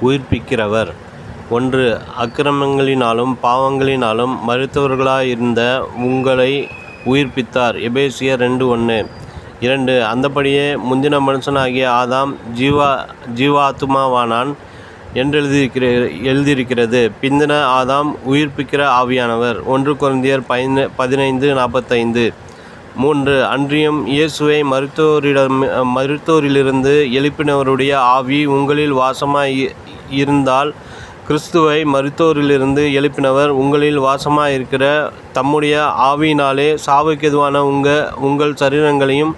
உயிர்ப்பிக்கிறவர். 1. அக்கிரமங்களினாலும் பாவங்களினாலும் மரித்தவர்களாயிருந்த உங்களை உயிர்ப்பித்தார். எபேசியர் 2:1. 2. அந்தப்படியே முந்தின மனுஷனாகிய ஆதாம் ஜீவாத்துமாவானான் எழுதியிருக்கிறது. பிந்தின ஆதாம் உயிர்ப்பிக்கிற ஆவியானவர். 1 கொரிந்தியர் 15:45. 3. அன்றியும் இயேசுவை மரித்தோரிலிருந்து எழுப்பினவருடைய ஆவி உங்களில் வாசமாய் இருந்தால், கிறிஸ்துவை மரித்தோரிலிருந்து எழுப்பினவர் உங்களில் வாசமாயிருக்கிற தம்முடைய ஆவியினாலே சாவுக்கெதுவான உங்கள் சரீரங்களையும்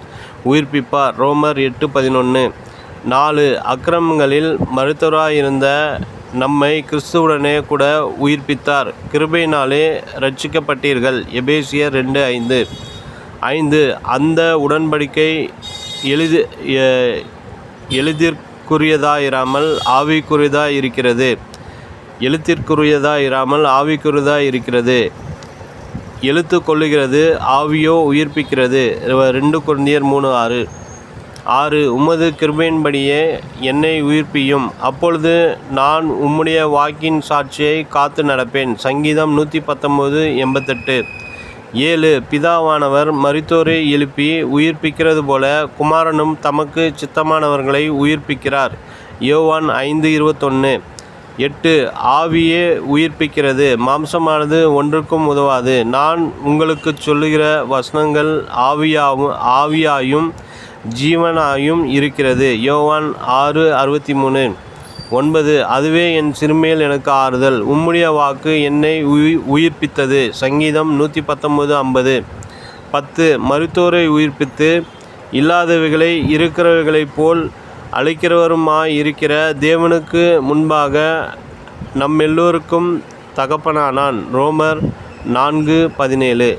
உயிர்ப்பிப்பார். ரோமர் 8:11. 4. அக்கிரமங்களில் மரித்தோராயிருந்த நம்மை கிறிஸ்துவுடனே கூட உயிர்ப்பித்தார். கிருபையினாலே இரட்சிக்கப்பட்டீர்கள். எபேசியர் 2:5. 5. அந்த உடன்படிக்கை எழுத்திற்குரியதாயிராமல் ஆவிக்குரியதாயிருக்கிறது. எழுத்து கொள்ளுகிறது, ஆவியோ உயிர்ப்பிக்கிறது. 2 கொரிந்தியர் 3:6. 6. உமது கிருபையின்படியே என்னை உயிர்ப்பியும், அப்பொழுது நான் உம்முடைய வாக்கின் சாட்சியை காத்து நடப்பேன். சங்கீதம் 119:88. 7. பிதாவானவர் மரித்தோரை எழுப்பி உயிர்ப்பிக்கிறது போல குமாரனும் தமக்கு சித்தமானவர்களை உயிர்ப்பிக்கிறார். யோவான் 5:21. 8. ஆவியே உயிர்ப்பிக்கிறது, மாம்சமானது ஒன்றுக்கும் உதவாது. நான் உங்களுக்கு சொல்லுகிற வசனங்கள் ஆவியாயும் ஜீவனாயும் இருக்கிறது. யோவான் 6:63. 9. அதுவே என் சிறுமையில் எனக்கு ஆறுதல், உம்முடைய வாக்கு என்னை உயிர்ப்பித்தது. சங்கீதம் 119:50. 10. மரித்தோரை உயிர்ப்பித்து இல்லாதவைகளை இருக்கிறவைகளைப் போல் அழிக்கிறவருமாயிருக்கிற தேவனுக்கு முன்பாக நம்மெல்லோருக்கும் தகப்பனானான். ரோமர் 4:17.